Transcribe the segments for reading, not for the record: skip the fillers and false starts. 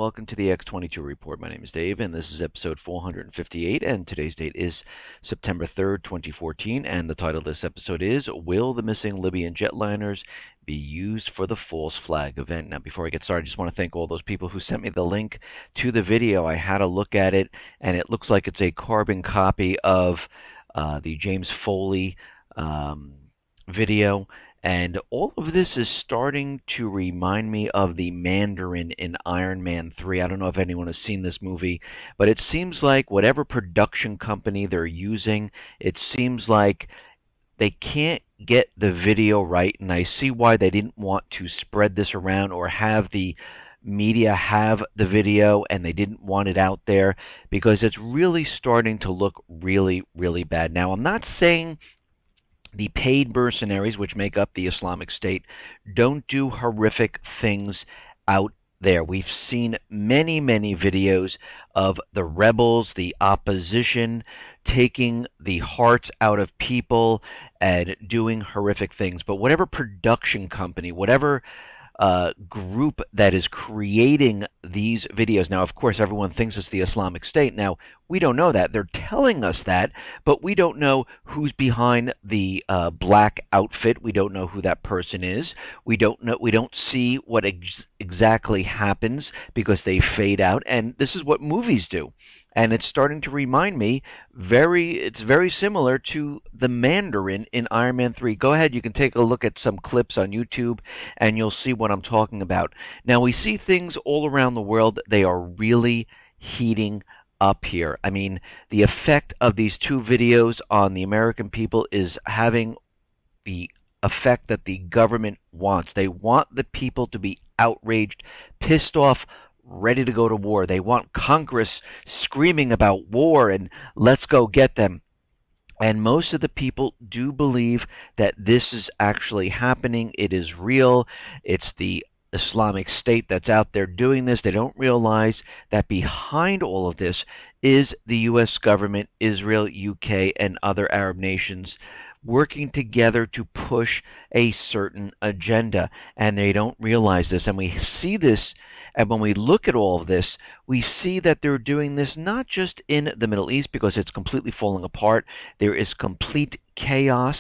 welcome to the X22 Report. My name is Dave, and this is episode 458, and today's date is September 3rd, 2014, and the title of this episode is, Will the Missing Libyan Jetliners Be Used for the False Flag Event? Now, before I get started, I just want to thank all those people who sent me the link to the video. I had a look at it, and it looks like it's a carbon copy of the James Foley video. And all of this is starting to remind me of the Mandarin in Iron Man 3. I don't know if anyone has seen this movie, but it seems like whatever production company they're using, it seems like they can't get the video right, and I see why they didn't want to spread this around or have the media have the video, and they didn't want it out there because it's really starting to look really, really bad. Now, I'm not saying the paid mercenaries, which make up the Islamic State, don't do horrific things out there. We've seen many, many videos of the rebels, the opposition, taking the hearts out of people and doing horrific things. But whatever production company, whatever group that is creating these videos. Now, of course, everyone thinks it's the Islamic State. Now, we don't know that. They're telling us that, but we don't know who's behind the black outfit. We don't know who that person is. We don't know. We don't see what exactly happens because they fade out. And this is what movies do. And it's starting to remind me, it's very similar to the Mandarin in Iron Man 3. Go ahead, you can take a look at some clips on YouTube, and you'll see what I'm talking about. Now, we see things all around the world. They are really heating up here. I mean, the effect of these two videos on the American people is having the effect that the government wants. They want the people to be outraged, pissed off, ready to go to war. They want Congress screaming about war and let's go get them. And most of the people do believe that this is actually happening. It is real. It's the Islamic State that's out there doing this. They don't realize that behind all of this is the U.S. government, Israel, UK, and other Arab nations working together to push a certain agenda. And they don't realize this. And we see this. And when we look at all of this, we see that they're doing this not just in the Middle East because it's completely falling apart. There is complete chaos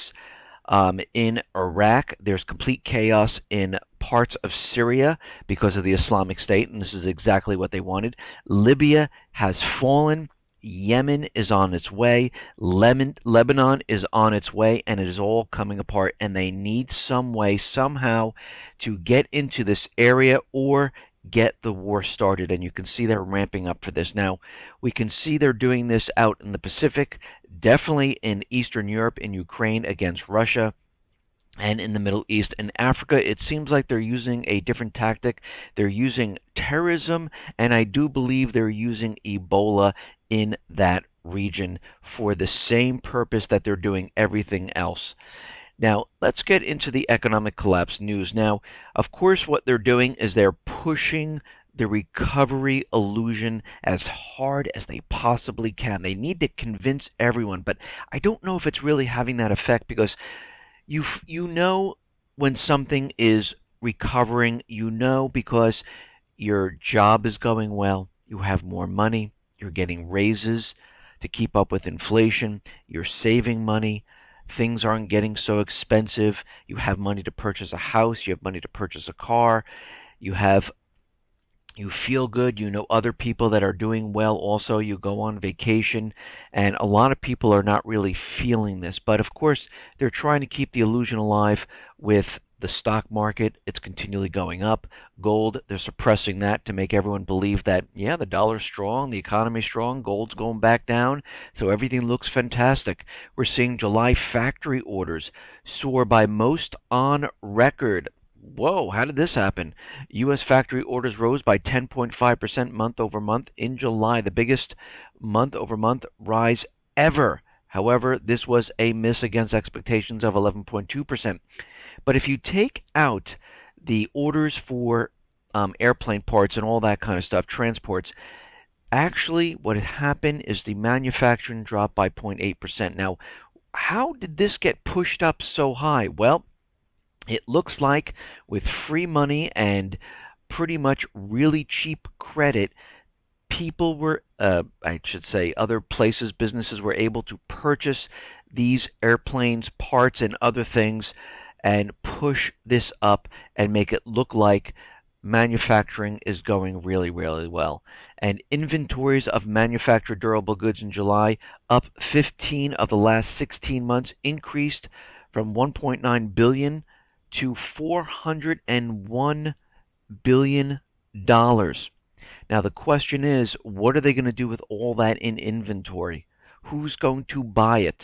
in Iraq. There's complete chaos in parts of Syria because of the Islamic State, and this is exactly what they wanted. Libya has fallen. Yemen is on its way. Lebanon is on its way, and it is all coming apart. And they need some way, somehow, to get into this area or get the war started, and you can see they're ramping up for this. Now, we can see they're doing this out in the Pacific, definitely in Eastern Europe, in Ukraine against Russia, and in the Middle East. In Africa, it seems like they're using a different tactic. They're using terrorism, and I do believe they're using Ebola in that region for the same purpose that they're doing everything else. Now, let's get into the economic collapse news. Now, of course, what they're doing is they're pushing the recovery illusion as hard as they possibly can. They need to convince everyone, but I don't know if it's really having that effect because you know when something is recovering, you know because your job is going well, you have more money, you're getting raises to keep up with inflation, you're saving money, things aren't getting so expensive, you have money to purchase a house, you have money to purchase a car, you feel good, you know other people that are doing well also, you go on vacation, and a lot of people are not really feeling this. But of course, they're trying to keep the illusion alive with the stock market. It's continually going up. Gold, they're suppressing that to make everyone believe that, yeah, the dollar's strong, the economy's strong, gold's going back down, so everything looks fantastic. We're seeing July factory orders soar by most on record. Whoa, how did this happen? U.S. factory orders rose by 10.5% month over month in July, the biggest month over month rise ever. However, this was a miss against expectations of 11.2%. But if you take out the orders for airplane parts and all that kind of stuff, transports, actually what had happened is the manufacturing dropped by 0.8%. Now, how did this get pushed up so high? Well, it looks like with free money and pretty much really cheap credit, people were, I should say, other places, businesses were able to purchase these airplanes, parts, and other things, and push this up and make it look like manufacturing is going really, really well. And inventories of manufactured durable goods in July, up 15 of the last 16 months, increased from 1.9 billion to 401 billion dollars. Now the question is, what are they going to do with all that in inventory? Who's going to buy it?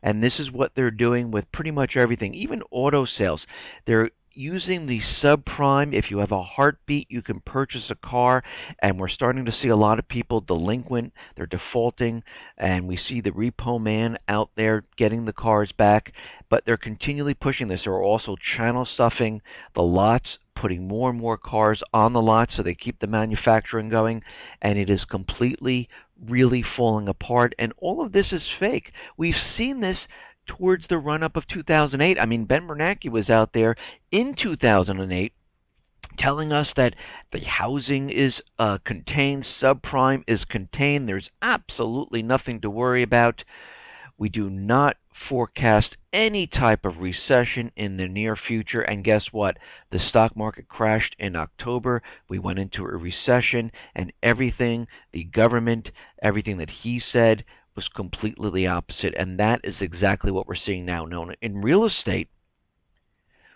And this is what they're doing with pretty much everything, even auto sales. They're using the subprime. If you have a heartbeat, you can purchase a car, and we're starting to see a lot of people delinquent. They're defaulting, and we see the repo man out there getting the cars back, but they're continually pushing this. They're also channel stuffing the lots, putting more and more cars on the lot so they keep the manufacturing going, and it is completely really falling apart, and all of this is fake. We've seen this towards the run-up of 2008. I mean, Ben Bernanke was out there in 2008 telling us that the housing is contained, subprime is contained, there's absolutely nothing to worry about. We do not forecast any type of recession in the near future, and guess what? The stock market crashed in October. We went into a recession, and everything, the government, everything that he said was completely the opposite, and that is exactly what we're seeing now. Now, in real estate,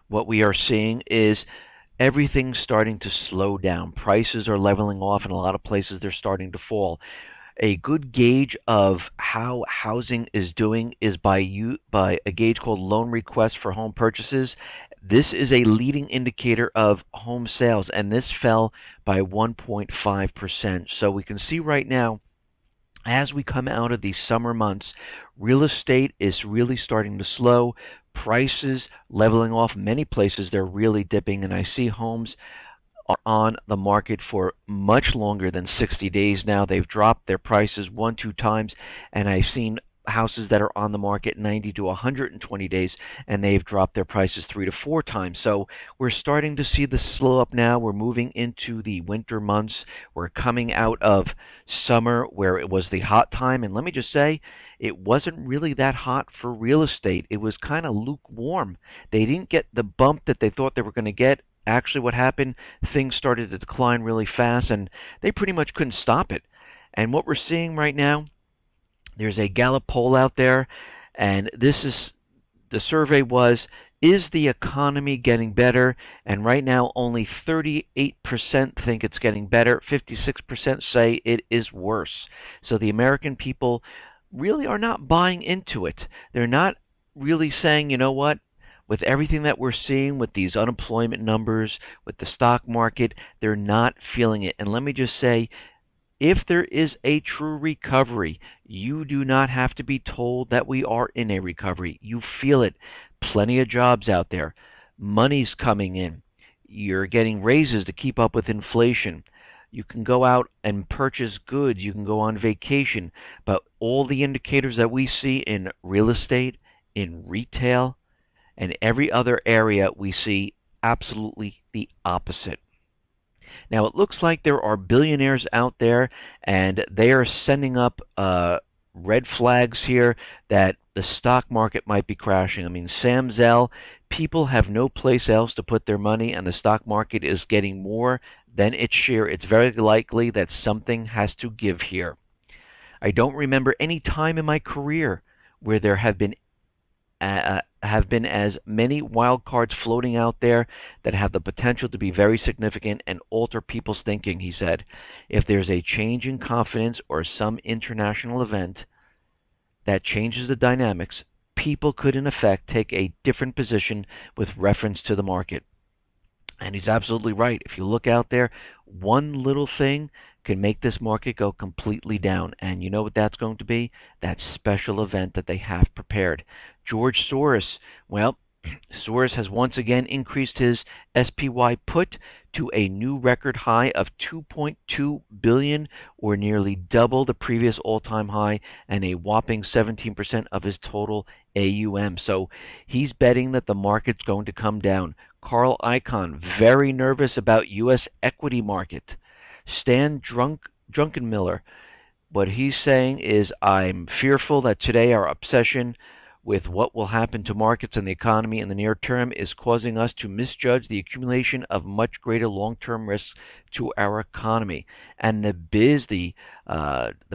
what we are seeing is everything's starting to slow down. Prices are leveling off. In a lot of places, they're starting to fall. A good gauge of how housing is doing is by a gauge called loan requests for home purchases. This is a leading indicator of home sales, and this fell by 1.5%. So we can see right now, as we come out of these summer months, real estate is really starting to slow. Prices leveling off. Many places they're really dipping, and I see homes are on the market for much longer than 60 days now. They've dropped their prices 1-2 times, and I've seen houses that are on the market 90 to 120 days, and they've dropped their prices 3 to 4 times. So we're starting to see the slow up now. We're moving into the winter months. We're coming out of summer where it was the hot time, and let me just say, it wasn't really that hot for real estate. It was kind of lukewarm. They didn't get the bump that they thought they were going to get. Actually, what happened, things started to decline really fast, and they pretty much couldn't stop it. And what we're seeing right now, there's a Gallup poll out there, and the survey was, is the economy getting better? And right now, only 38% think it's getting better. 56% say it is worse. So the American people really are not buying into it. They're not really saying, you know what? With everything that we're seeing with these unemployment numbers, with the stock market, they're not feeling it. And let me just say, if there is a true recovery, you do not have to be told that we are in a recovery. You feel it. Plenty of jobs out there. Money's coming in. You're getting raises to keep up with inflation. You can go out and purchase goods. You can go on vacation. But all the indicators that we see in real estate, in retail, and every other area, we see absolutely the opposite. Now, it looks like there are billionaires out there, and they are sending up red flags here that the stock market might be crashing. I mean, Sam Zell, people have no place else to put their money, and the stock market is getting more than its share. It's very likely that something has to give here. I don't remember any time in my career where there have been as many wild cards floating out there that have the potential to be very significant and alter people's thinking, he said. If there's a change in confidence or some international event that changes the dynamics, people could in effect take a different position with reference to the market. And he's absolutely right. If you look out there, one little thing can make this market go completely down. And you know what that's going to be? That special event that they have prepared. George Soros, well, Soros has once again increased his SPY put to a new record high of $2.2 billion, or nearly double the previous all-time high, and a whopping 17% of his total AUM. So he's betting that the market's going to come down. Carl Icahn, very nervous about U.S. equity market. Stan Druckenmiller, what he's saying is, I'm fearful that today our obsession with what will happen to markets and the economy in the near term is causing us to misjudge the accumulation of much greater long-term risks to our economy. And the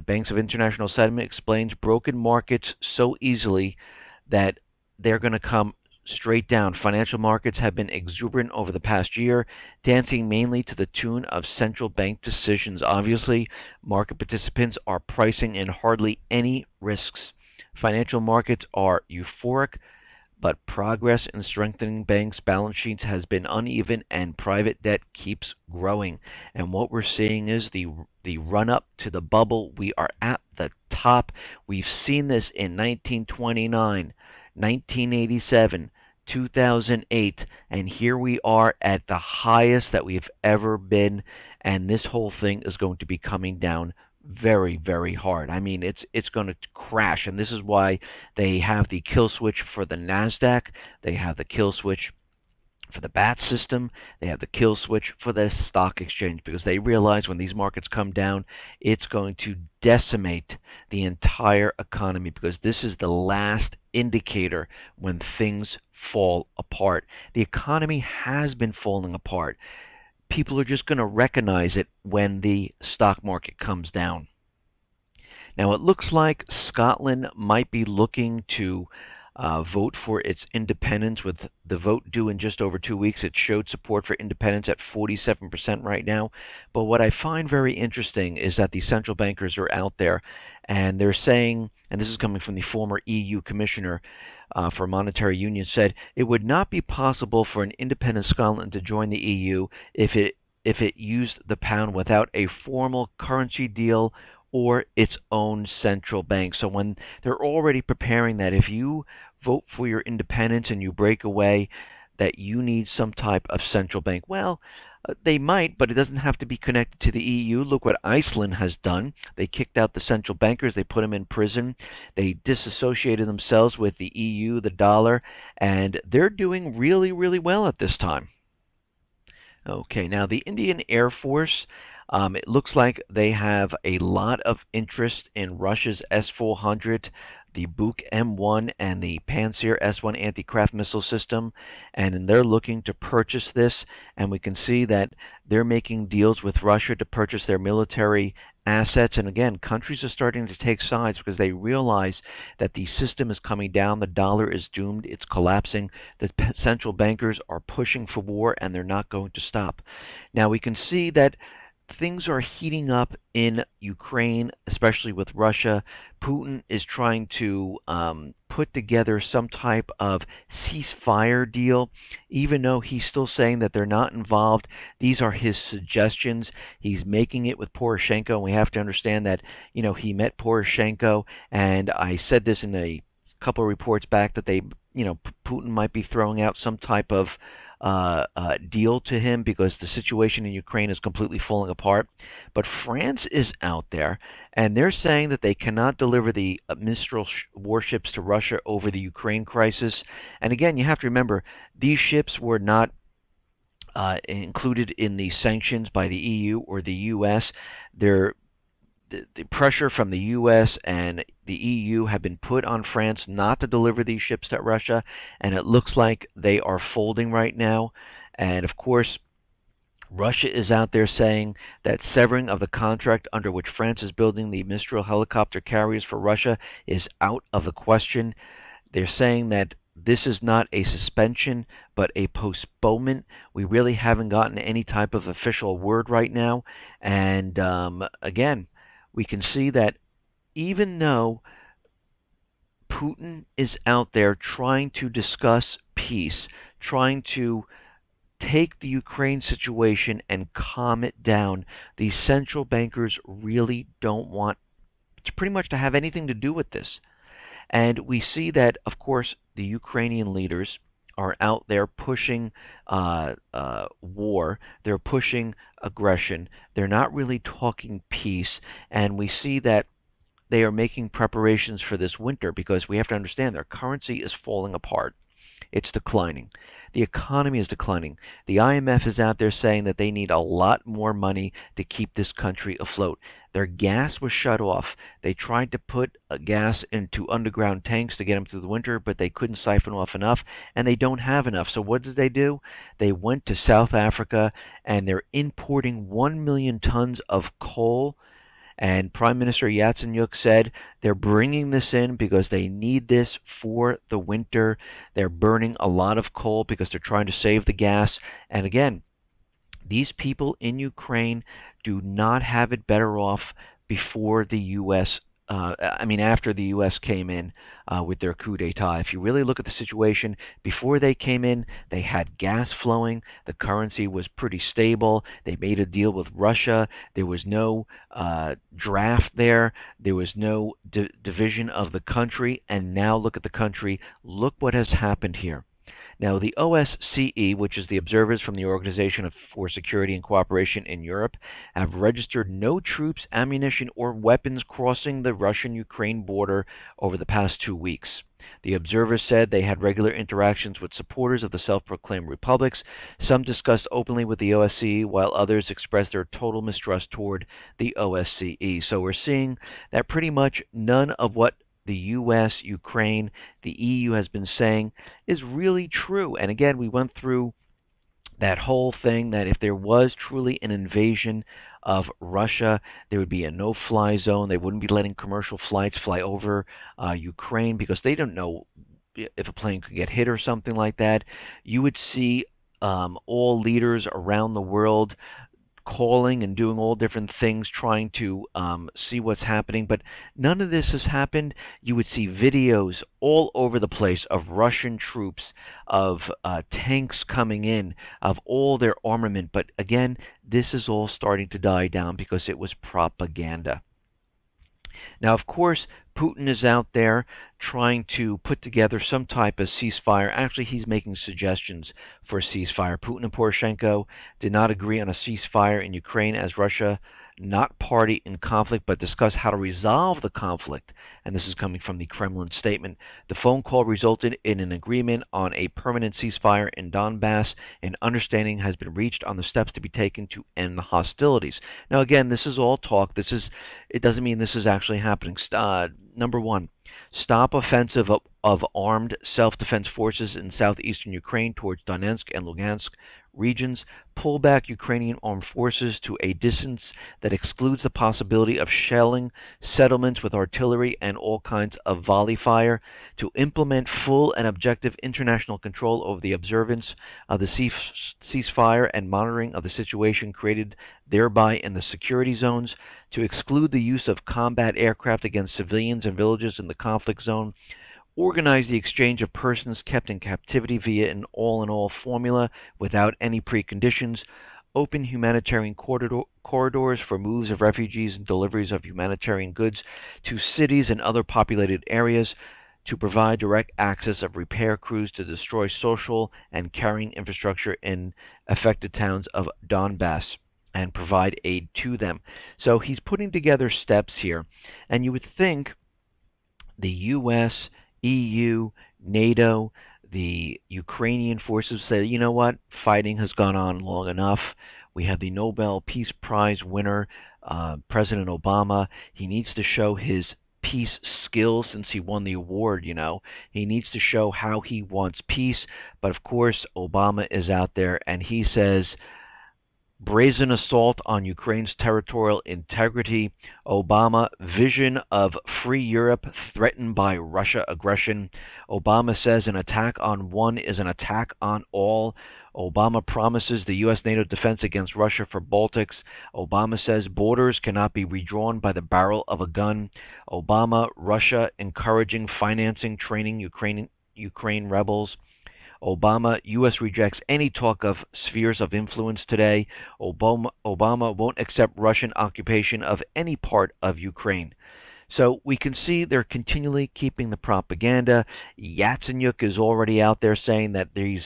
Banks of International Settlement, explains broken markets so easily that they're going to come straight down. Financial markets have been exuberant over the past year, dancing mainly to the tune of central bank decisions. Obviously, market participants are pricing in hardly any risks. Financial markets are euphoric, but progress in strengthening banks' balance sheets has been uneven, and private debt keeps growing. And what we're seeing is the run-up to the bubble. We are at the top. We've seen this in 1929, 1987, 2008, and here we are at the highest that we've ever been, and this whole thing is going to be coming down very, very hard. I mean, it's going to crash, and this is why they have the kill switch for the NASDAQ. They have the kill switch for the BAT system. They have the kill switch for the stock exchange, because they realize when these markets come down, it's going to decimate the entire economy, because this is the last indicator when things fall apart. The economy has been falling apart. People are just going to recognize it when the stock market comes down. Now, it looks like Scotland might be looking to vote for its independence, with the vote due in just over 2 weeks. It showed support for independence at 47% right now. But what I find very interesting is that the central bankers are out there, and they're saying, and this is coming from the former EU Commissioner for Monetary Union, said it would not be possible for an independent Scotland to join the EU if it used the pound without a formal currency deal or its own central bank. So when they're already preparing that if you vote for your independence and you break away, that you need some type of central bank. Well, they might, but it doesn't have to be connected to the EU. Look what Iceland has done. They kicked out the central bankers. They put them in prison. They disassociated themselves with the EU, the dollar, and they're doing really, really well at this time. Okay, now the Indian Air Force, it looks like they have a lot of interest in Russia's S-400, the Buk M1, and the Pantsir S-1 anti-craft missile system, and they're looking to purchase this, and we can see that they're making deals with Russia to purchase their military assets. And again, countries are starting to take sides because they realize that the system is coming down, the dollar is doomed, it's collapsing, the central bankers are pushing for war, and they're not going to stop. Now we can see that things are heating up in Ukraine, especially with Russia. Putin is trying to put together some type of ceasefire deal, even though he's still saying that they're not involved. These are his suggestions. He's making it with Poroshenko, and we have to understand that, he met Poroshenko, and I said this in a couple of reports back that Putin might be throwing out some type of deal to him because the situation in Ukraine is completely falling apart. But France is out there, and they're saying that they cannot deliver the Mistral warships to Russia over the Ukraine crisis. And again, you have to remember, these ships were not included in the sanctions by the EU or the U.S. The pressure from the U.S. and the EU have been put on France not to deliver these ships to Russia, and it looks like they are folding right now. And of course, Russia is out there saying that severing of the contract under which France is building the Mistral helicopter carriers for Russia is out of the question. They're saying that this is not a suspension, but a postponement. We really haven't gotten any type of official word right now. And again, we can see that even though Putin is out there trying to discuss peace, trying to take the Ukraine situation and calm it down, these central bankers really don't want pretty much to have anything to do with this. And we see that, of course, the Ukrainian leaders are out there pushing war. They're pushing aggression. They're not really talking peace. And we see that they are making preparations for this winter, because we have to understand their currency is falling apart. it's declining. The economy is declining. The IMF is out there saying that they need a lot more money to keep this country afloat. Their gas was shut off. They tried to put gas into underground tanks to get them through the winter, but they couldn't siphon off enough, and they don't have enough. So what did they do? They went to South Africa, and they're importing 1 million tons of coal. And Prime Minister Yatsenyuk said they're bringing this in because they need this for the winter. They're burning a lot of coal because they're trying to save the gas. And again, these people in Ukraine do not have it better off before the U.S. After the U.S. came in with their coup d'etat. If you really look at the situation, before they came in, they had gas flowing. The currency was pretty stable. They made a deal with Russia. There was no draft there. There was no division of the country. And now look at the country. Look what has happened here. Now, the OSCE, which is the observers from the Organization for Security and Cooperation in Europe, have registered no troops, ammunition, or weapons crossing the Russian-Ukraine border over the past 2 weeks. The observers said they had regular interactions with supporters of the self-proclaimed republics. Some discussed openly with the OSCE, while others expressed their total mistrust toward the OSCE. So we're seeing that pretty much none of what the U.S., Ukraine, the EU has been saying is really true. And again, we went through that whole thing that if there was truly an invasion of Russia, there would be a no-fly zone. They wouldn't be letting commercial flights fly over Ukraine because they don't know if a plane could get hit or something like that. You would see all leaders around the world calling and doing all different things, trying to see what's happening. But none of this has happened. You would see videos all over the place of Russian troops, of tanks coming in, of all their armament. But again, this is all starting to die down because it was propaganda. Now, of course, Putin is out there trying to put together some type of ceasefire. Actually, he's making suggestions for a ceasefire. Putin and Poroshenko did not agree on a ceasefire in Ukraine as Russia, not party in conflict, but discuss how to resolve the conflict. And this is coming from the Kremlin statement. The phone call resulted in an agreement on a permanent ceasefire in Donbass. An understanding has been reached on the steps to be taken to end the hostilities. Now, again, this is all talk. It doesn't mean this is actually happening. Number one, stop offensive of armed self-defense forces in southeastern Ukraine towards Donetsk and Lugansk regions. Pull back Ukrainian armed forces to a distance that excludes the possibility of shelling settlements with artillery and all kinds of volley fire. To implement full and objective international control over the observance of the ceasefire and monitoring of the situation created thereby in the security zones. To exclude the use of combat aircraft against civilians and villages in the conflict zone. Organize the exchange of persons kept in captivity via an all-in-all formula without any preconditions. Open humanitarian corridors for moves of refugees and deliveries of humanitarian goods to cities and other populated areas. To provide direct access of repair crews to destroy social and carrying infrastructure in affected towns of Donbass and provide aid to them. So he's putting together steps here, and you would think the U.S., EU, NATO, the Ukrainian forces say, you know what, fighting has gone on long enough. We have the Nobel Peace Prize winner, President Obama. He needs to show his peace skills since he won the award, you know. He needs to show how he wants peace. But of course, Obama is out there and he says, brazen assault on Ukraine's territorial integrity. Obama vision of free Europe threatened by Russia aggression. Obama says an attack on one is an attack on all. Obama promises the U.S. NATO defense against Russia for Baltics. Obama says borders cannot be redrawn by the barrel of a gun. Obama, Russia encouraging, financing, training Ukraine rebels. Obama, U.S. rejects any talk of spheres of influence today. Obama won't accept Russian occupation of any part of Ukraine. So we can see they're continually keeping the propaganda. Yatsenyuk is already out there saying that he's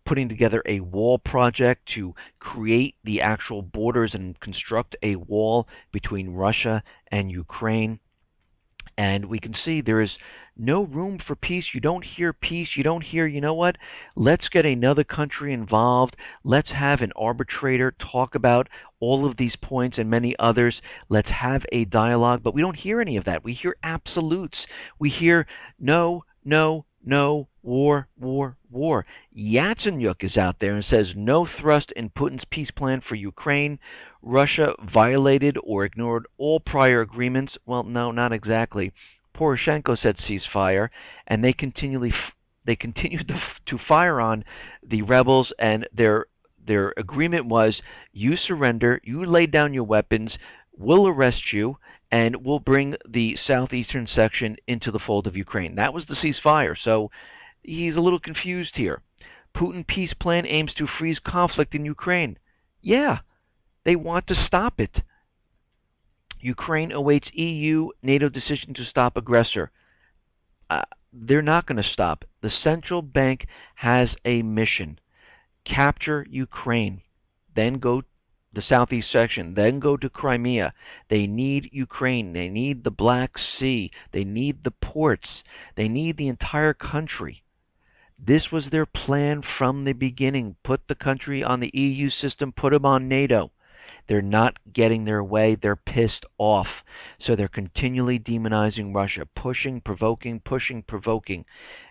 putting together a wall project to create the actual borders and construct a wall between Russia and Ukraine. And we can see there is no room for peace. You don't hear peace. You don't hear, you know what, let's get another country involved. Let's have an arbitrator talk about all of these points and many others. Let's have a dialogue. But we don't hear any of that. We hear absolutes. We hear no, no, no, war, war, war. Yatsenyuk is out there and says no thrust in Putin's peace plan for Ukraine. Russia violated or ignored all prior agreements. Well, no, not exactly. Poroshenko said ceasefire, and they continued to fire on the rebels, and their agreement was, you surrender, you lay down your weapons, we'll arrest you, and we'll bring the southeastern section into the fold of Ukraine. That was the ceasefire, so he's a little confused here. Putin peace plan aims to freeze conflict in Ukraine. Yeah, they want to stop it. Ukraine awaits EU, NATO decision to stop aggressor. They're not going to stop. The central bank has a mission. Capture Ukraine, then go the southeast section, then go to Crimea. They need Ukraine. They need the Black Sea. They need the ports. They need the entire country. This was their plan from the beginning. Put the country on the EU system, put them on NATO. They're not getting their way. They're pissed off. So they're continually demonizing Russia, pushing, provoking, pushing, provoking.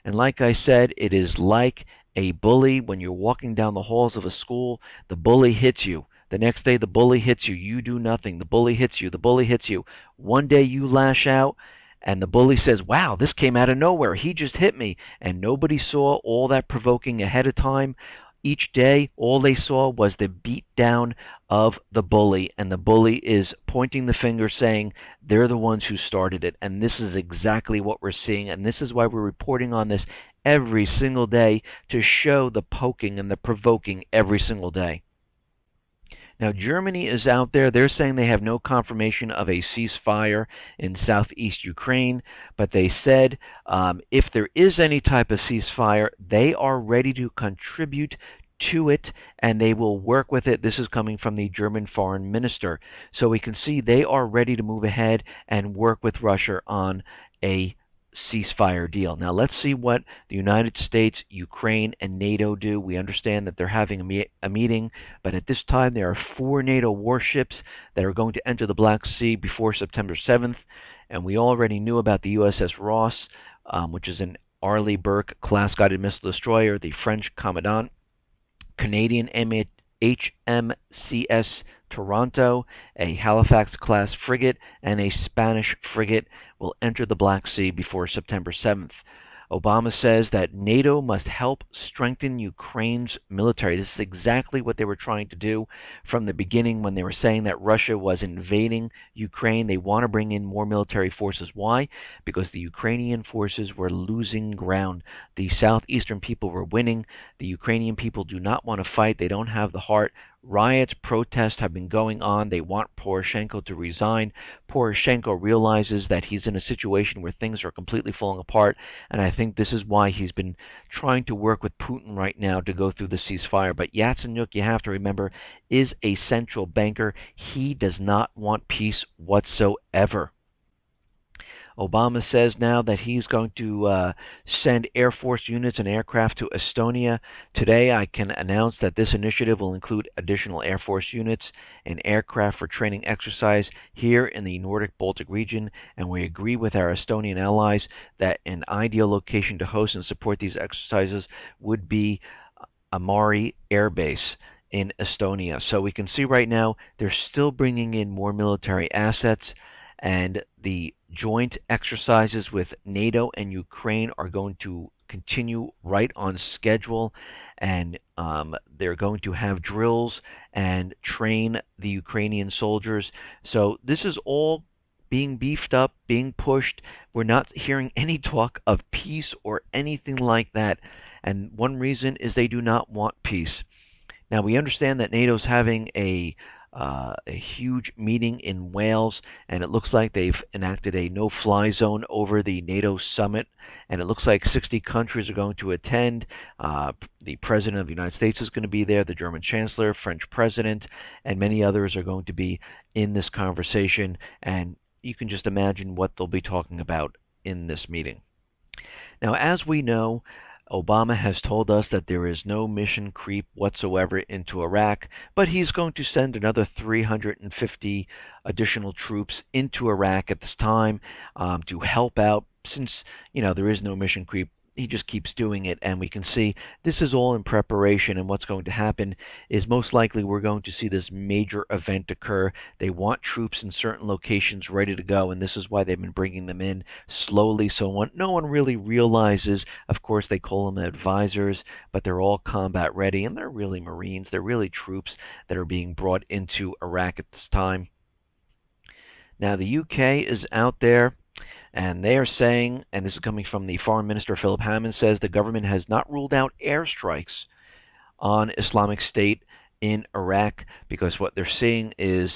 And like I said, it is like a bully. When you're walking down the halls of a school, the bully hits you. The next day, the bully hits you. You do nothing. The bully hits you. The bully hits you. One day you lash out, and the bully says, wow, this came out of nowhere. He just hit me. And nobody saw all that provoking ahead of time. Each day, all they saw was the beat down of the bully, and the bully is pointing the finger saying they're the ones who started it. And this is exactly what we're seeing, and this is why we're reporting on this every single day, to show the poking and the provoking every single day. Now, Germany is out there. They're saying they have no confirmation of a ceasefire in southeast Ukraine, but they said if there is any type of ceasefire, they are ready to contribute to it, and they will work with it. This is coming from the German foreign minister. So we can see they are ready to move ahead and work with Russia on a ceasefire deal. Now let's see what the United States, Ukraine, and NATO do. We understand that they're having a meeting, but at this time there are 4 NATO warships that are going to enter the Black Sea before September 7th, and we already knew about the USS Ross, which is an Arleigh Burke class guided missile destroyer, the French Commandant, Canadian HMCS Toronto, a Halifax-class frigate, and a Spanish frigate will enter the Black Sea before September 7th. Obama says that NATO must help strengthen Ukraine's military. This is exactly what they were trying to do from the beginning when they were saying that Russia was invading Ukraine. They want to bring in more military forces. Why? Because the Ukrainian forces were losing ground. The southeastern people were winning. The Ukrainian people do not want to fight. They don't have the heart. Riots, protests have been going on. They want Poroshenko to resign. Poroshenko realizes that he's in a situation where things are completely falling apart, and I think this is why he's been trying to work with Putin right now to go through the ceasefire. But Yatsenyuk, you have to remember, is a central banker. He does not want peace whatsoever. Obama says now that he's going to send Air Force units and aircraft to Estonia. Today I can announce that this initiative will include additional Air Force units and aircraft for training exercise here in the Nordic-Baltic region, and we agree with our Estonian allies that an ideal location to host and support these exercises would be Amari Air Base in Estonia. So we can see right now they're still bringing in more military assets, and the joint exercises with NATO and Ukraine are going to continue right on schedule, and they're going to have drills and train the Ukrainian soldiers. So this is all being beefed up, being pushed. We're not hearing any talk of peace or anything like that, and one reason is they do not want peace. Now we understand that NATO's having a huge meeting in Wales, and it looks like they've enacted a no-fly zone over the NATO summit, and it looks like 60 countries are going to attend. The President of the United States is going to be there, the German Chancellor, French President, and many others are going to be in this conversation. And you can just imagine what they'll be talking about in this meeting. Now, as we know, Obama has told us that there is no mission creep whatsoever into Iraq, but he's going to send another 350 additional troops into Iraq at this time to help out. Since, there is no mission creep, he just keeps doing it, and we can see this is all in preparation, and what's going to happen is most likely we're going to see this major event occur. They want troops in certain locations ready to go, and this is why they've been bringing them in slowly, so no one really realizes. Of course, they call them advisors, but they're all combat ready, and they're really Marines. They're really troops that are being brought into Iraq at this time. Now, the UK is out there, and they are saying, and this is coming from the Foreign Minister Philip Hammond, says the government has not ruled out airstrikes on Islamic State in Iraq, because what they're seeing is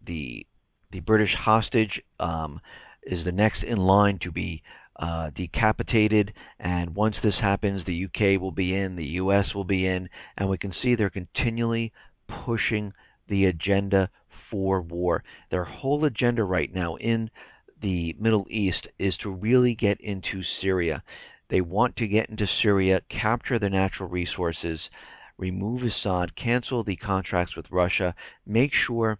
the British hostage is the next in line to be decapitated, and once this happens, the UK will be in, the US will be in, and we can see they're continually pushing the agenda for war. Their whole agenda right now in the Middle East is to really get into Syria. They want to get into Syria, capture the natural resources, remove Assad, cancel the contracts with Russia, make sure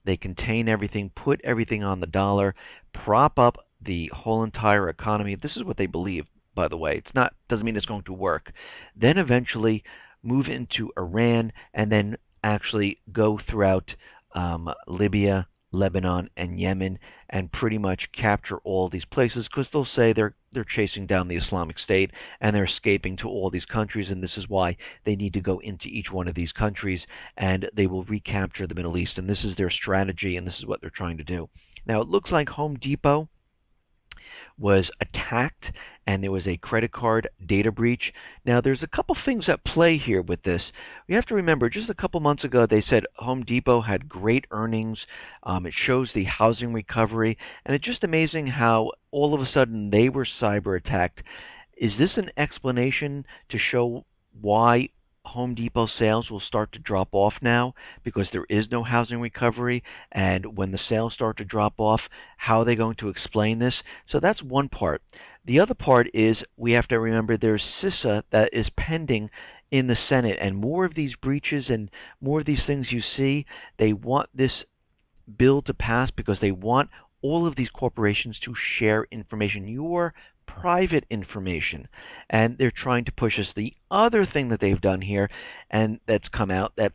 they contain everything, put everything on the dollar, prop up the whole entire economy. This is what they believe, by the way. Doesn't mean it's going to work. Then eventually move into Iran, and then actually go throughout Libya, Lebanon, and Yemen, and pretty much capture all these places, because they'll say they're chasing down the Islamic State and they're escaping to all these countries, and this is why they need to go into each one of these countries, and they will recapture the Middle East, and this is their strategy, and this is what they're trying to do. Now, it looks like Home Depot was attacked, and there was a credit card data breach. Now, there's a couple things at play here with this. We have to remember, just a couple months ago, they said Home Depot had great earnings. It shows the housing recovery, and it's just amazing how all of a sudden they were cyber attacked. Is this an explanation to show why Home Depot sales will start to drop off now, because there is no housing recovery, and when the sales start to drop off, how are they going to explain this? So that's one part. The other part is we have to remember there's CISA that is pending in the Senate, and more of these breaches and more of these things you see, they want this bill to pass because they want all of these corporations to share information, your private information, and they're trying to push us. The other thing that they've done here, and that's come out, that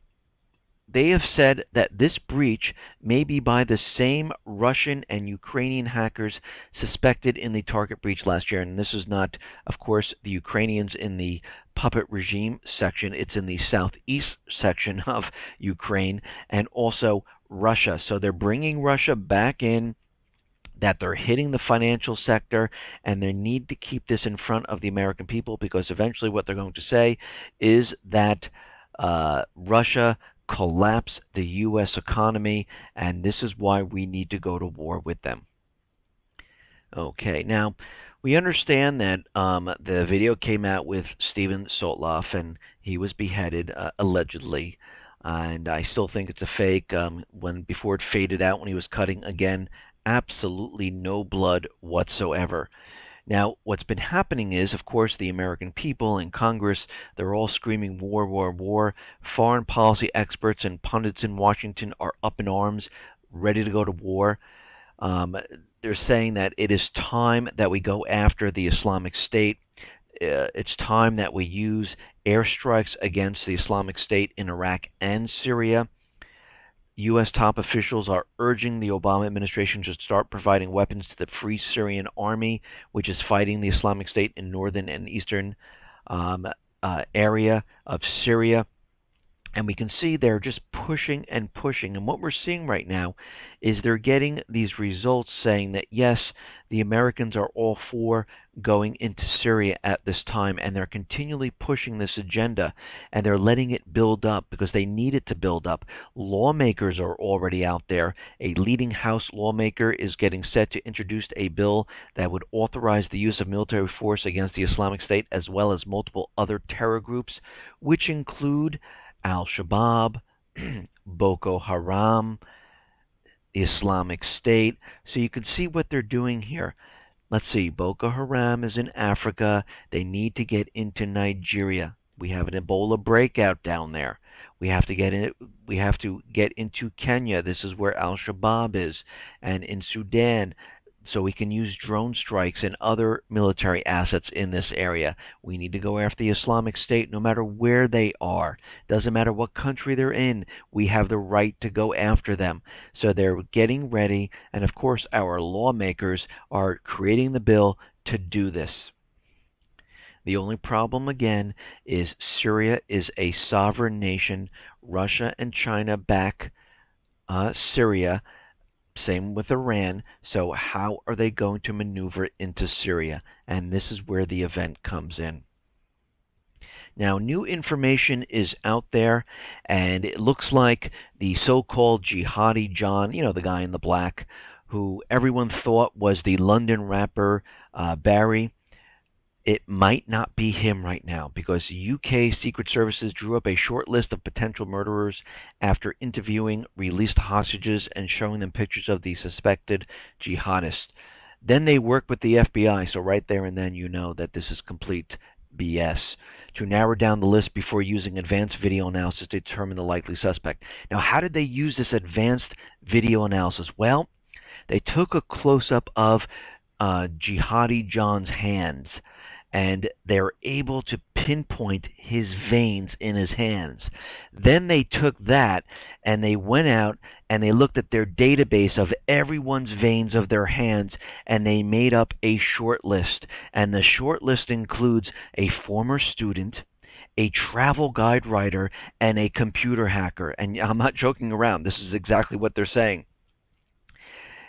they have said that this breach may be by the same Russian and Ukrainian hackers suspected in the Target breach last year. And this is not, of course, the Ukrainians in the puppet regime section. It's in the southeast section of Ukraine, and also Russia. So they're bringing Russia back in, that they're hitting the financial sector, and they need to keep this in front of the American people, because eventually what they're going to say is that Russia collapsed the U.S. economy, and this is why we need to go to war with them. Okay, now we understand that the video came out with Steven Sotloff, and he was beheaded allegedly, and I still think it's a fake. Before it faded out when he was cutting again, absolutely no blood whatsoever. Now, what's been happening is, of course, the American people in Congress, they're all screaming war, war, war. Foreign policy experts and pundits in Washington are up in arms, ready to go to war. They're saying that it is time that we go after the Islamic State. It's time that we use airstrikes against the Islamic State in Iraq and Syria. U.S. top officials are urging the Obama administration to start providing weapons to the Free Syrian Army, which is fighting the Islamic State in northern and eastern area of Syria. And we can see they're just pushing and pushing. And what we're seeing right now is they're getting these results saying that, yes, the Americans are all for going into Syria at this time. And they're continually pushing this agenda. And they're letting it build up because they need it to build up. Lawmakers are already out there. A leading House lawmaker is getting set to introduce a bill that would authorize the use of military force against the Islamic State, as well as multiple other terror groups, which include Al-Shabaab, Boko Haram, the Islamic State. So you can see what they're doing here. Let's see, Boko Haram is in Africa. They need to get into Nigeria. We have an Ebola breakout down there. We have to get into Kenya. This is where Al-Shabaab is, and in Sudan. So we can use drone strikes and other military assets in this area. We need to go after the Islamic State no matter where they are. Doesn't matter what country they're in. We have the right to go after them. So they're getting ready, and of course our lawmakers are creating the bill to do this. The only problem, again, is Syria is a sovereign nation. Russia and China back Syria. Same with Iran. So how are they going to maneuver into Syria? And this is where the event comes in. Now, new information is out there, and it looks like the so-called jihadi John, you know, the guy in the black, who everyone thought was the London rapper Barry. It might not be him right now, because UK Secret Services drew up a short list of potential murderers after interviewing released hostages and showing them pictures of the suspected jihadists. Then they worked with the FBI, so right there and then you know that this is complete BS, to narrow down the list before using advanced video analysis to determine the likely suspect. Now, how did they use this advanced video analysis? Well, they took a close-up of Jihadi John's hands, and they're able to pinpoint his veins in his hands. Then they took that and they went out and they looked at their database of everyone's veins of their hands, and they made up a short list. And the short list includes a former student, a travel guide writer, and a computer hacker. And I'm not joking around. This is exactly what they're saying.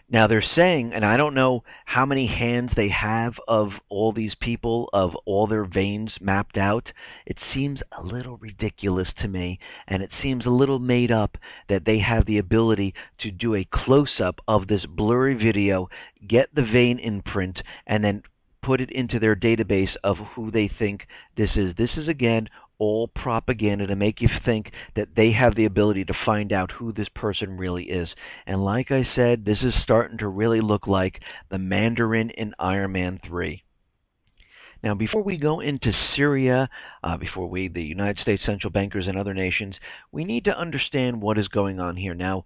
Now they're saying, and I don't know how many hands they have of all these people, of all their veins mapped out. It seems a little ridiculous to me, and it seems a little made up that they have the ability to do a close-up of this blurry video, get the vein imprint, and then put it into their database of who they think this is. This is, again, all propaganda to make you think that they have the ability to find out who this person really is. And like I said, this is starting to really look like the Mandarin in Iron Man 3. Now, before we go into Syria, the United States central bankers and other nations, we need to understand what is going on here. Now,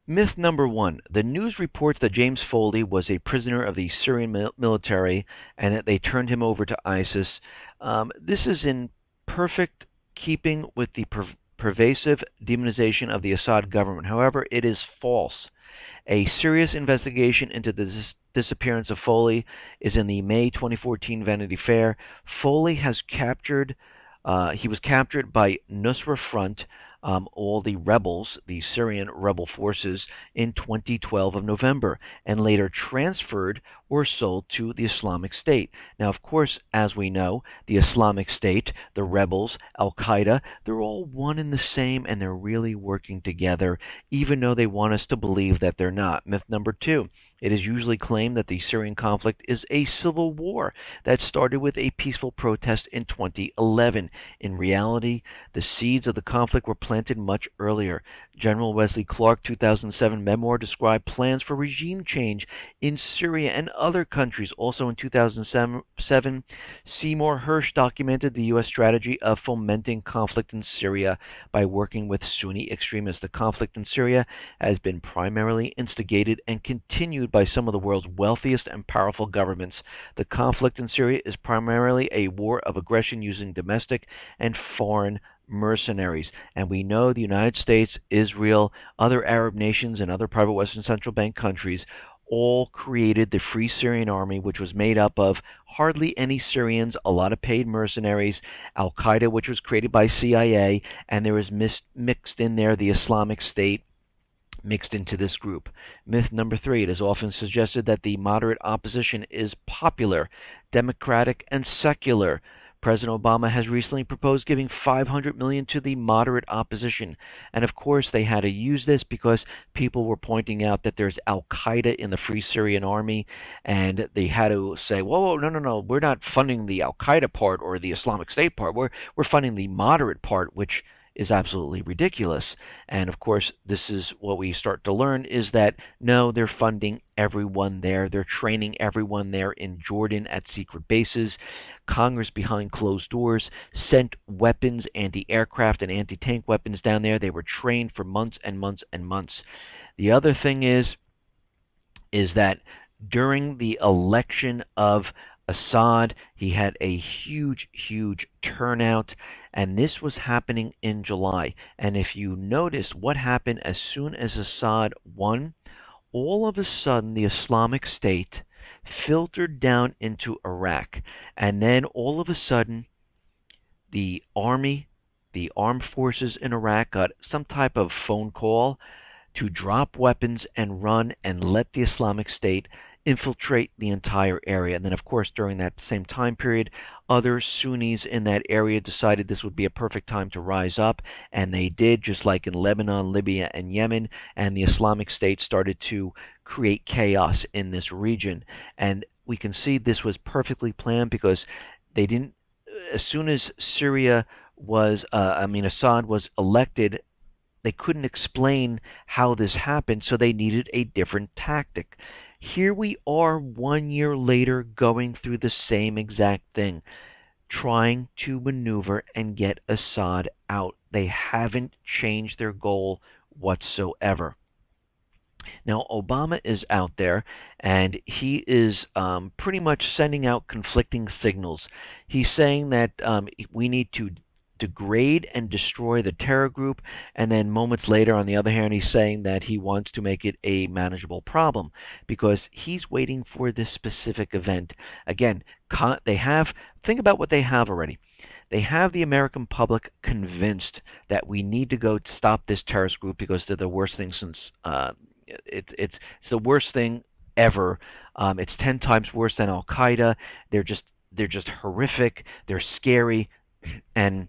myth number one, the news reports that James Foley was a prisoner of the Syrian military and that they turned him over to ISIS. This is in perfect keeping with the pervasive demonization of the Assad government. However, it is false. A serious investigation into the disappearance of Foley is in the May 2014 Vanity Fair. Foley has he was captured by Nusra Front, all the rebels, the Syrian rebel forces, in 2012 of November, and later transferred or sold to the Islamic State. Now, of course, as we know, the Islamic State, the rebels, Al-Qaeda, they're all one and the same, and they're really working together, even though they want us to believe that they're not. Myth number two, it is usually claimed that the Syrian conflict is a civil war that started with a peaceful protest in 2011. In reality, the seeds of the conflict were planted much earlier. General Wesley Clark's 2007 memoir described plans for regime change in Syria and other countries. Also in 2007, Seymour Hersh documented the U.S. strategy of fomenting conflict in Syria by working with Sunni extremists. The conflict in Syria has been primarily instigated and continued by some of the world's wealthiest and powerful governments. The conflict in Syria is primarily a war of aggression using domestic and foreign mercenaries. And we know the United States, Israel, other Arab nations, and other private Western central bank countries all created the Free Syrian Army, which was made up of hardly any Syrians, a lot of paid mercenaries, Al-Qaeda, which was created by CIA, and there was mixed in there the Islamic State, mixed into this group. Myth number three, it is often suggested that the moderate opposition is popular, democratic, and secular. President Obama has recently proposed giving $500 million to the moderate opposition. And of course, they had to use this because people were pointing out that there's Al-Qaeda in the Free Syrian Army, and they had to say, whoa, no, we're not funding the Al-Qaeda part or the Islamic State part. We're funding the moderate part, which is absolutely ridiculous. And of course, this is what we start to learn is that no, they're funding everyone there. They're training everyone there in Jordan at secret bases. Congress, behind closed doors, sent weapons, anti-aircraft and anti-tank weapons down there. They were trained for months and months and months. The other thing is that during the election of Assad, he had a huge, huge turnout, and this was happening in July. And if you notice what happened as soon as Assad won, all of a sudden the Islamic State filtered down into Iraq. And then all of a sudden the army, the armed forces in Iraq got some type of phone call to drop weapons and run and let the Islamic State infiltrate the entire area. And then, of course, during that same time period, other Sunnis in that area decided this would be a perfect time to rise up, and they did, just like in Lebanon, Libya, and Yemen, and the Islamic State started to create chaos in this region. And we can see this was perfectly planned because they didn't, as soon as Assad was elected, they couldn't explain how this happened, so they needed a different tactic. Here we are 1 year later going through the same exact thing, trying to maneuver and get Assad out. They haven't changed their goal whatsoever. Now, Obama is out there, and he is pretty much sending out conflicting signals. He's saying that we need to degrade and destroy the terror group, and then moments later, on the other hand, he's saying that he wants to make it a manageable problem because he's waiting for this specific event. Again, think about what they have already. They have the American public convinced that we need to go to stop this terrorist group because they're the worst thing since it's the worst thing ever. It's 10 times worse than Al Qaeda. They're just horrific. They're scary, and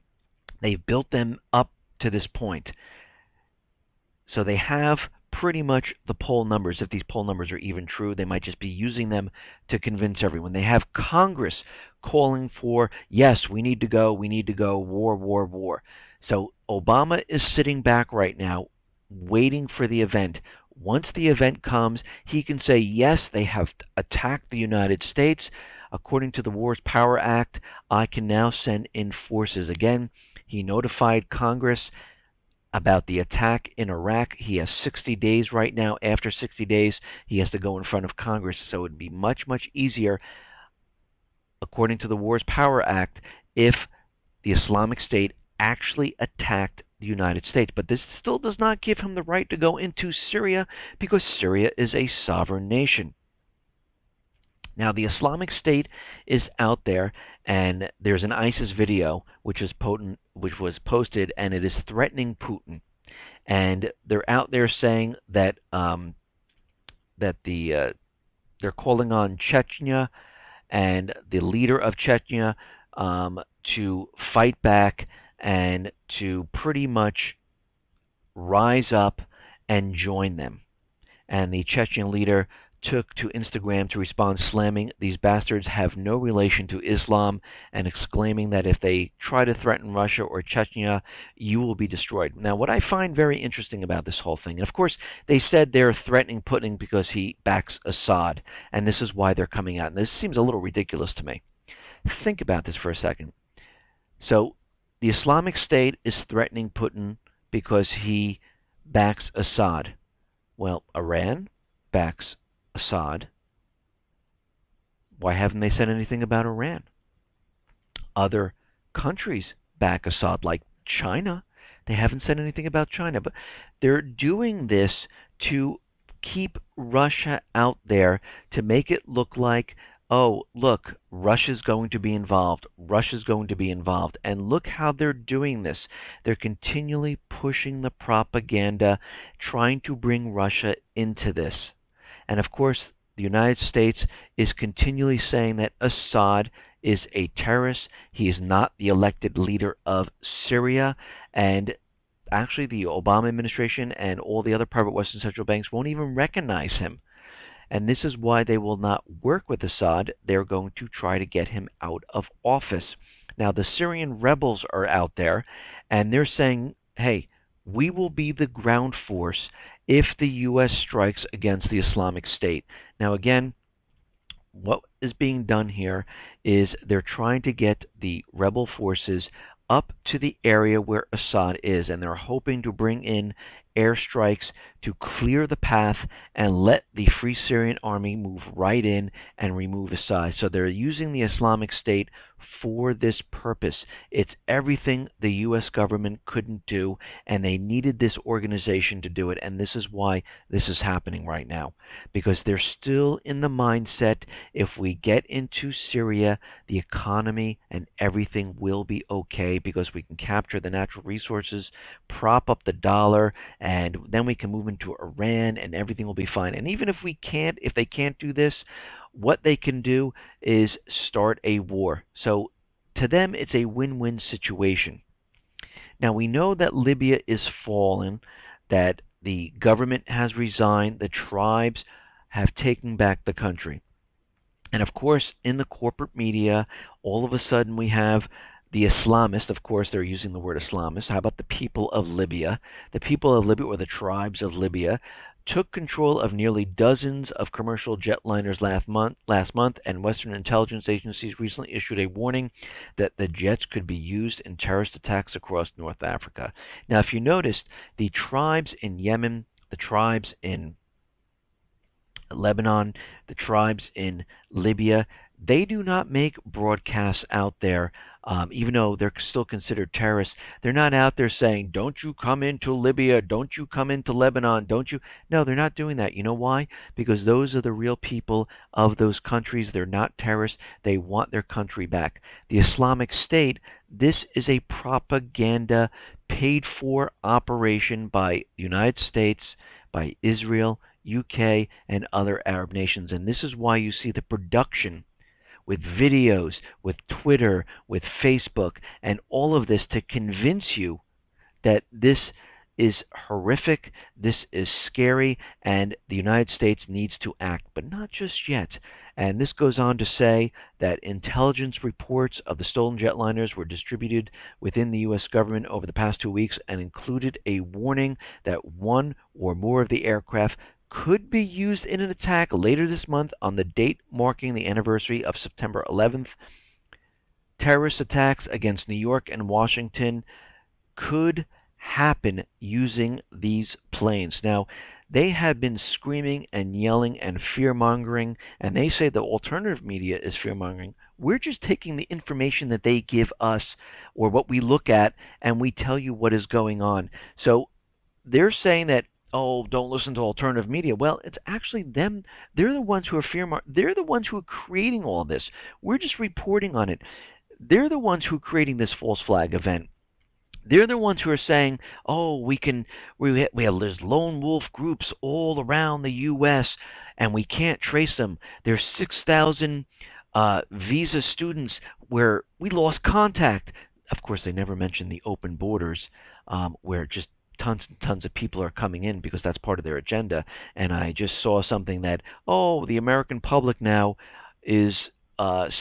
they've built them up to this point. So they have pretty much the poll numbers. If these poll numbers are even true, they might just be using them to convince everyone. They have Congress calling for, yes, we need to go, war, war, war. So Obama is sitting back right now waiting for the event. Once the event comes, he can say, yes, they have attacked the United States. According to the Wars Power Act, I can now send in forces. Again, he notified Congress about the attack in Iraq. He has 60 days right now. After 60 days, he has to go in front of Congress. So it would be much, much easier, according to the Wars Power Act, if the Islamic State actually attacked the United States. But this still does not give him the right to go into Syria because Syria is a sovereign nation. Now, the Islamic State is out there, and there's an ISIS video which was posted, and it is threatening Putin. And they're out there saying that they're calling on Chechnya and the leader of Chechnya to fight back and to pretty much rise up and join them. And the Chechen leader took to Instagram to respond, slamming, "These bastards have no relation to Islam," and exclaiming that if they try to threaten Russia or Chechnya, you will be destroyed. Now, what I find very interesting about this whole thing, and of course, they said they're threatening Putin because he backs Assad, and this is why they're coming out. And this seems a little ridiculous to me. Think about this for a second. So, the Islamic State is threatening Putin because he backs Assad. Well, Iran backs Assad. Why haven't they said anything about Iran? Other countries back Assad, like China. They haven't said anything about China. But they're doing this to keep Russia out there, to make it look like, oh, look, Russia's going to be involved. Russia's going to be involved. And look how they're doing this. They're continually pushing the propaganda, trying to bring Russia into this. And of course, the United States is continually saying that Assad is a terrorist. He is not the elected leader of Syria. And actually, the Obama administration and all the other private Western central banks won't even recognize him. And this is why they will not work with Assad. They're going to try to get him out of office. Now, the Syrian rebels are out there, And they're saying, hey, we will be the ground force if the U.S. strikes against the Islamic State. Now, again, what is being done here is they're trying to get the rebel forces up to the area where Assad is, and they're hoping to bring in airstrikes to clear the path and let the Free Syrian Army move right in and remove Assad. So they're using the Islamic State for this purpose. It's everything the U.S. government couldn't do, and they needed this organization to do it, and this is why this is happening right now. Because they're still in the mindset, if we get into Syria, the economy and everything will be okay because we can capture the natural resources, prop up the dollar, and then we can move into Iran and everything will be fine. And even if they can't do this, what they can do is start a war. So to them, it's a win-win situation. Now, we know that Libya is fallen, that the government has resigned, the tribes have taken back the country. And of course, in the corporate media, all of a sudden we have the Islamists. Of course, they're using the word Islamists. How about the people of Libya? The people of Libya, or the tribes of Libya, took control of nearly dozens of commercial jetliners last month, and Western intelligence agencies recently issued a warning that the jets could be used in terrorist attacks across North Africa. Now, if you noticed, the tribes in Yemen, the tribes in Lebanon, the tribes in Libya, they do not make broadcasts out there, even though they're still considered terrorists. They're not out there saying, don't you come into Libya, don't you come into Lebanon, don't you. No, they're not doing that. You know why? Because those are the real people of those countries. They're not terrorists. They want their country back. The Islamic State, this is a propaganda paid for operation by the United States, by Israel, UK, and other Arab nations. And this is why you see the production with videos, with Twitter, with Facebook, and all of this to convince you that this is horrific, this is scary, and the United States needs to act, but not just yet. And this goes on to say that intelligence reports of the stolen jetliners were distributed within the U.S. government over the past 2 weeks and included a warning that one or more of the aircraft could be used in an attack later this month on the date marking the anniversary of September 11th. Terrorist attacks against New York and Washington could happen using these planes. Now, they have been screaming and yelling and fear-mongering, and they say the alternative media is fear-mongering. We're just taking the information that they give us or what we look at, and we tell you what is going on. So they're saying that, oh, don't listen to alternative media. Well, it's actually them. They're the ones who are they're the ones who are creating all this. We're just reporting on it. They're the ones who are creating this false flag event. They're the ones who are saying, oh, there's lone wolf groups all around the U.S., and we can't trace them. There's 6,000 visa students where we lost contact. Of course, they never mention the open borders, where just tons and tons of people are coming in because that's part of their agenda. And I just saw something that, oh, the American public now is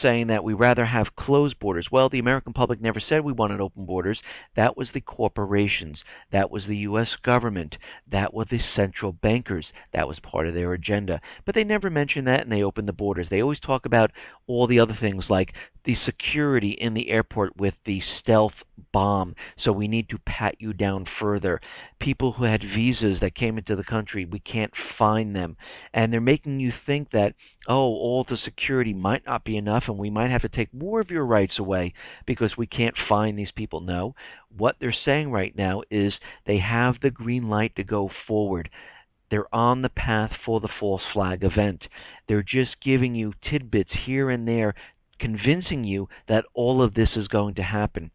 saying that we rather have closed borders. Well, the American public never said we wanted open borders. That was the corporations. That was the U.S. government. That was the central bankers. That was part of their agenda. But they never mentioned that, and they opened the borders. They always talk about all the other things like the security in the airport with the stealth bomb, so we need to pat you down further. People who had visas that came into the country, we can't find them. And they're making you think that, oh, all the security might not be enough and we might have to take more of your rights away because we can't find these people. No, what they're saying right now is they have the green light to go forward. They're on the path for the false flag event. They're just giving you tidbits here and there, convincing you that all of this is going to happen.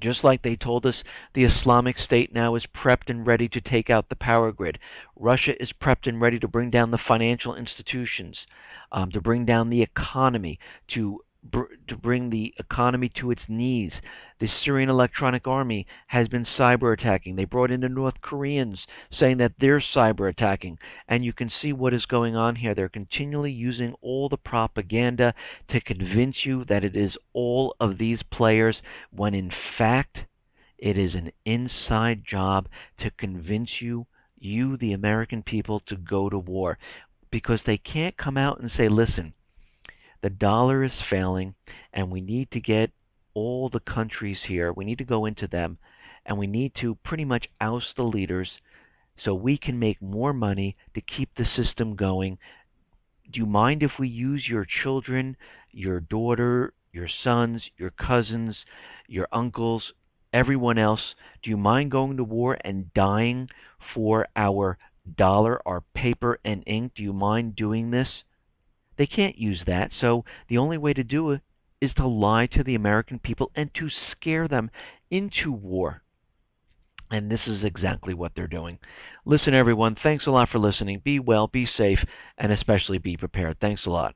Just like they told us the Islamic State now is prepped and ready to take out the power grid. Russia is prepped and ready to bring down the financial institutions, to bring down the economy, to bring the economy to its knees. The Syrian Electronic Army has been cyber attacking. They brought in the North Koreans saying that they're cyber attacking. And you can see what is going on here. They're continually using all the propaganda to convince you that it is all of these players, when in fact It is an inside job to convince you, the American people, to go to war. Because they can't come out and say, listen, the dollar is failing, and we need to get all the countries here. We need to go into them, and we need to pretty much oust the leaders so we can make more money to keep the system going. Do you mind if we use your children, your daughter, your sons, your cousins, your uncles, everyone else? Do you mind going to war and dying for our dollar, our paper and ink? Do you mind doing this? They can't use that, so the only way to do it is to lie to the American people and to scare them into war. And this is exactly what they're doing. Listen, everyone, thanks a lot for listening. Be well, be safe, and especially be prepared. Thanks a lot.